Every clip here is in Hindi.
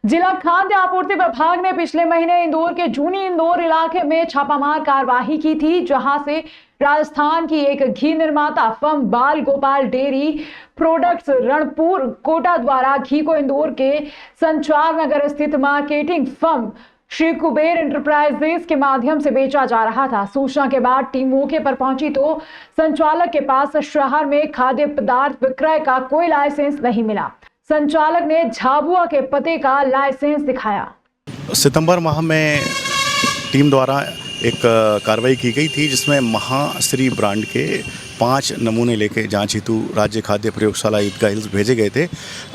जिला खाद्य आपूर्ति विभाग ने पिछले महीने इंदौर के जूनी इंदौर इलाके में छापामार कार्रवाई की थी, जहां से राजस्थान की एक घी निर्माता फर्म बाल गोपाल डेयरी प्रोडक्ट्स रणपुर कोटा द्वारा घी को इंदौर के संचार नगर स्थित marketing firm Shri Kuber enterprises के माध्यम से बेचा जा रहा था। सूचना के बाद टीम मौके पर पहुंची तो संचालक के पास शहर में खाद्य पदार्थ विक्रय का कोई लाइसेंस नहीं मिला। संचालक ने झाबुआ के पते का लाइसेंस दिखाया। सितंबर माह में टीम द्वारा एक कार्रवाई की गई थी, जिसमें महाश्री ब्रांड के 5 नमूने लेके जांच हेतु राज्य खाद्य प्रयोगशाला ईदगाह हिल्स भेजे गए थे।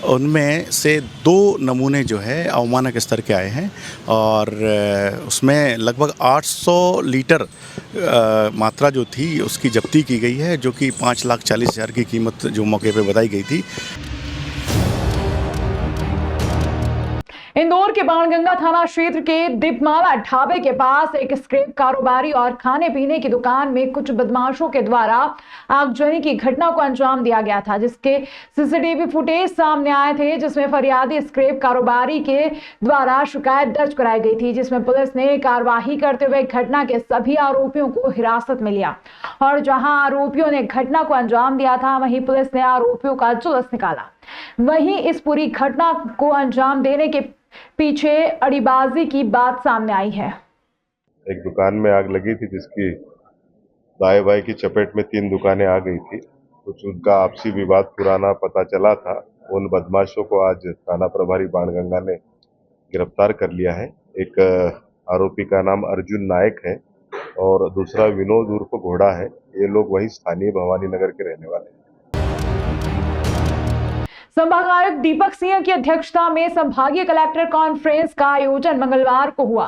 उनमें से 2 नमूने जो है अवमानक स्तर के आए हैं और उसमें लगभग 800 लीटर मात्रा जो थी उसकी जब्ती की गई है, जो कि 5,40,000 की कीमत जो मौके पे बताई गई थी। इंदौर के बाणगंगा थाना क्षेत्र के दीपमाला ढाबे के पास एक स्क्रैप कारोबारी और खाने पीने की दुकान में कुछ बदमाशों के द्वारा आगजनी की घटना को अंजाम दिया गया था, जिसके सीसीटीवी फुटेज सामने आए थे, जिसमें फरियादी स्क्रैप कारोबारी के द्वारा शिकायत दर्ज कराई गई थी, जिसमें पुलिस ने कार्रवाई करते हुए घटना के सभी आरोपियों को हिरासत में लिया और जहां आरोपियों ने घटना को अंजाम दिया था, वहीं पुलिस ने आरोपियों का जुलूस निकाला। वहीं इस पूरी घटना को अंजाम देने के पीछे अड़ीबाजी की बात सामने आई है। एक दुकान में आग लगी थी, जिसकी दाएं बाएं की चपेट में 3 दुकानें आ गई थी। कुछ उनका आपसी विवाद पुराना पता चला था। उन बदमाशों को आज थाना प्रभारी बाणगंगा ने गिरफ्तार कर लिया है। एक आरोपी का नाम अर्जुन नायक है और दूसरा विनोद उर्फ घोड़ा है। ये लोग वही स्थानीय भवानी नगर के रहने वाले हैं। संभागायुक्त दीपक सिंह की अध्यक्षता में संभागीय कलेक्टर कॉन्फ्रेंस का आयोजन मंगलवार को हुआ।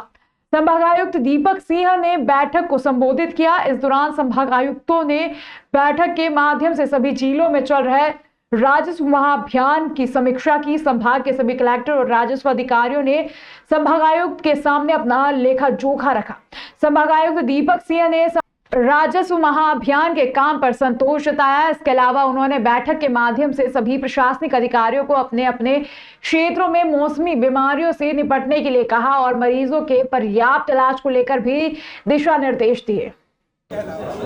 संभागायुक्त दीपक सिंह ने बैठक को संबोधित किया। इस दौरान संभागायुक्तों ने बैठक के माध्यम से सभी जिलों में चल रहे राजस्व महाअभियान की समीक्षा की। संभाग के सभी कलेक्टर और राजस्व अधिकारियों ने संभागायुक्त के सामने अपना लेखा जोखा रखा। संभागायुक्त दीपक सिंह ने राजस्व महाअभियान के काम पर संतोष जताया। इसके अलावा उन्होंने बैठक के माध्यम से सभी प्रशासनिक अधिकारियों को अपने अपने क्षेत्रों में मौसमी बीमारियों से निपटने के लिए कहा और मरीजों के पर्याप्त इलाज को लेकर भी दिशा निर्देश दिए।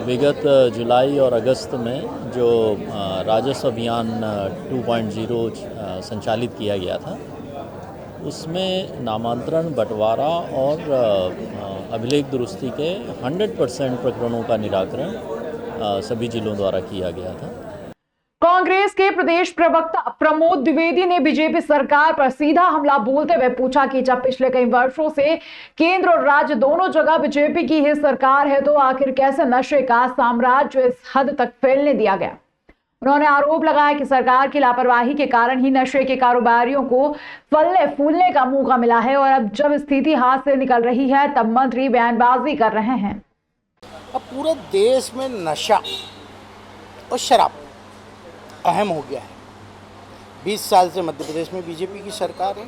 विगत जुलाई और अगस्त में जो राजस्व अभियान 2.0 संचालित किया गया था, उसमें नामांतरण, बंटवारा और अभिलेख दुरुस्ती के 100% प्रकरणों का निराकरण सभी जिलों द्वारा किया गया था। कांग्रेस के प्रदेश प्रवक्ता प्रमोद द्विवेदी ने बीजेपी सरकार पर सीधा हमला बोलते हुए पूछा कि जब पिछले कई वर्षों से केंद्र और राज्य दोनों जगह बीजेपी की ही सरकार है, तो आखिर कैसे नशे का साम्राज्य इस हद तक फैलने दिया गया। उन्होंने आरोप लगाया कि सरकार की लापरवाही के कारण ही नशे के कारोबारियों को फलने फूलने का मौका मिला है और अब जब स्थिति हाथ से निकल रही है, तब मंत्री बयानबाजी कर रहे हैं। अब पूरे देश में नशा और शराब अहम हो गया है। 20 साल से मध्य प्रदेश में बीजेपी की सरकार है।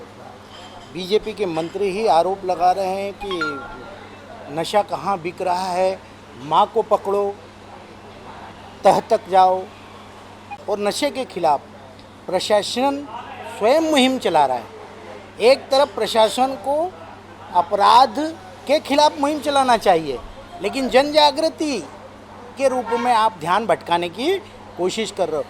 बीजेपी के मंत्री ही आरोप लगा रहे हैं कि नशा कहाँ बिक रहा है, माँ को पकड़ो, तह तक जाओ। और नशे के खिलाफ प्रशासन स्वयं मुहिम चला रहा है। एक तरफ प्रशासन को अपराध के खिलाफ मुहिम चलाना चाहिए, लेकिन जन जागृति के रूप में आप ध्यान भटकाने की कोशिश कर रहे हो।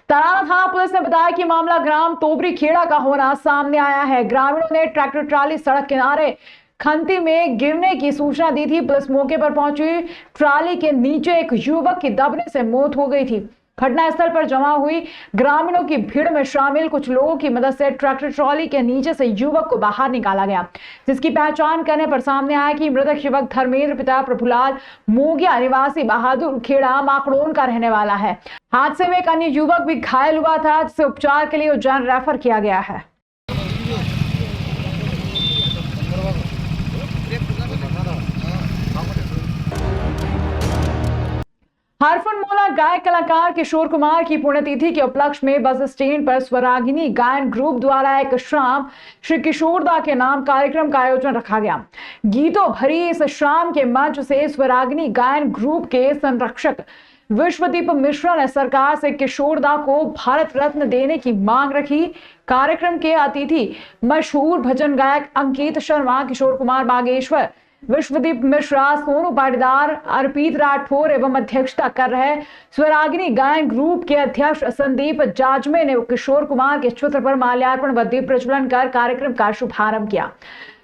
तराना थाना पुलिस ने बताया कि मामला ग्राम तोबरी खेड़ा का होना सामने आया है। ग्रामीणों ने ट्रैक्टर ट्राली सड़क किनारे खंती में गिरने की सूचना दी थी। पुलिस मौके पर पहुंची। ट्राली के नीचे एक युवक की दबने से मौत हो गई थी। घटनास्थल पर जमा हुई ग्रामीणों की भीड़ में शामिल कुछ लोगों की मदद से ट्रैक्टर ट्रॉली के नीचे से युवक को बाहर निकाला गया, जिसकी पहचान करने पर सामने आया कि मृतक युवक धर्मेंद्र पिता प्रभुलाल मोगिया निवासी बहादुर खेड़ा माकड़ोन का रहने वाला है। हादसे में एक अन्य युवक भी घायल हुआ था, जिसे उपचार के लिए उज्जैन रेफर किया गया है। हरफनमौला गायक कलाकार किशोर कुमार की पुण्यतिथि के उपलक्ष्य में बस स्टैंड पर स्वरागिनी गायन ग्रुप द्वारा एक शाम श्री किशोरदा के नाम कार्यक्रम का आयोजन रखा गया। गीतों भरी इस शाम के मंच से स्वरागिनी गायन ग्रुप के संरक्षक विश्वदीप मिश्रा ने सरकार से किशोरदा को भारत रत्न देने की मांग रखी। कार्यक्रम के अतिथि मशहूर भजन गायक अंकित शर्मा, किशोर कुमार बागेश्वर, विश्वदीप मिश्रा, सोनू पाटीदार, अर्पित राठौर एवं अध्यक्षता कर रहे स्वरागिनी गायन ग्रुप के अध्यक्ष संदीप जाजमे ने किशोर कुमार के चित्र पर माल्यार्पण व दीप प्रज्वलन कर कार्यक्रम का शुभारंभ किया।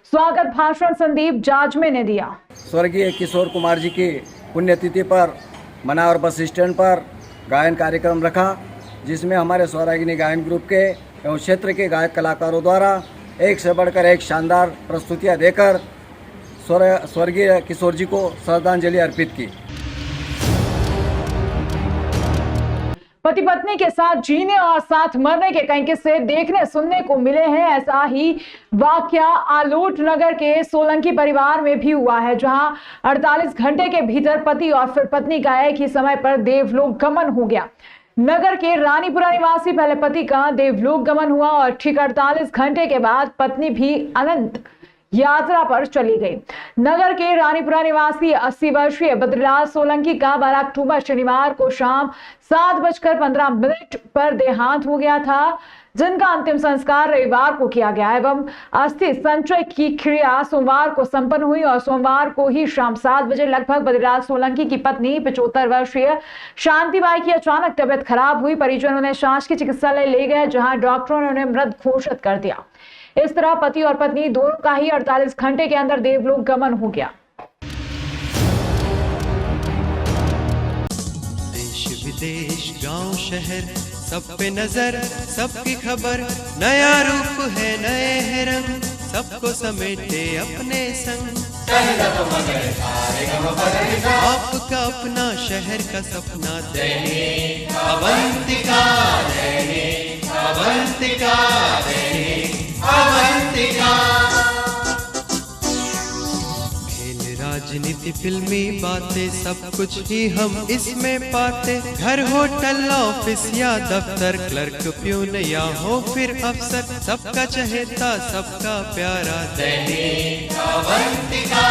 स्वागत भाषण संदीप जाजमे ने दिया। स्वर्गीय किशोर कुमार जी की पुण्यतिथि पर मनावर बस स्टैंड पर गायन कार्यक्रम रखा, जिसमें हमारे स्वरागिनी गायन ग्रुप के एवं क्षेत्र के गायक कलाकारों द्वारा एक से बढ़कर एक शानदार प्रस्तुतियां देकर स्वर्गीय किशोर जी को श्रद्धांजलि अर्पित की। पति पत्नी के साथ जीने और साथ मरने के कई किस्से देखने सुनने को मिले हैं। ऐसा ही वाकया आलोट नगर के सोलंकी परिवार में भी हुआ है, जहां 48 घंटे के भीतर पति और फिर पत्नी का एक ही समय पर देवलोक गमन हो गया। नगर के रानीपुरा निवासी पहले पति का देवलोक गमन हुआ और ठीक 48 घंटे के बाद पत्नी भी अनंत यात्रा पर चली गई। नगर के रानीपुरा निवासी 80 वर्षीय बद्रीलाल सोलंकी का 12 अक्टूबर शनिवार को शाम 7:15 पर देहांत हो गया था, जिनका अंतिम संस्कार रविवार को किया गया एवं अस्थि संचय की क्रिया सोमवार को संपन्न हुई और सोमवार को ही शाम 7 बजे लगभग बद्रीलाल सोलंकी की पत्नी 75 वर्षीय शांतिबाई की अचानक तबियत खराब हुई। परिजनों ने शासकीय चिकित्सालय ले गए, जहां डॉक्टरों ने उन्हें मृत घोषित कर दिया। इस तरह पति और पत्नी दोनों का ही 48 घंटे के अंदर देवलोक गमन हो गया। देश विदेश गांव शहर सब पे नजर, सबकी खबर, नया रूप है नए है रंग, सबको समेटे अपने संग। आपका अपना शहर का सपना दैनिक अवंतिका, दैनिक अवंतिका, दैनिक अवंतिका। खेल राजनीति फिल्मी बातें सब कुछ ही हम इसमें पाते, घर होटल ऑफिस या दफ्तर, क्लर्क प्यून या हो फिर अफसर, सबका चहेता सबका प्यारा दैनिक अवंतिका।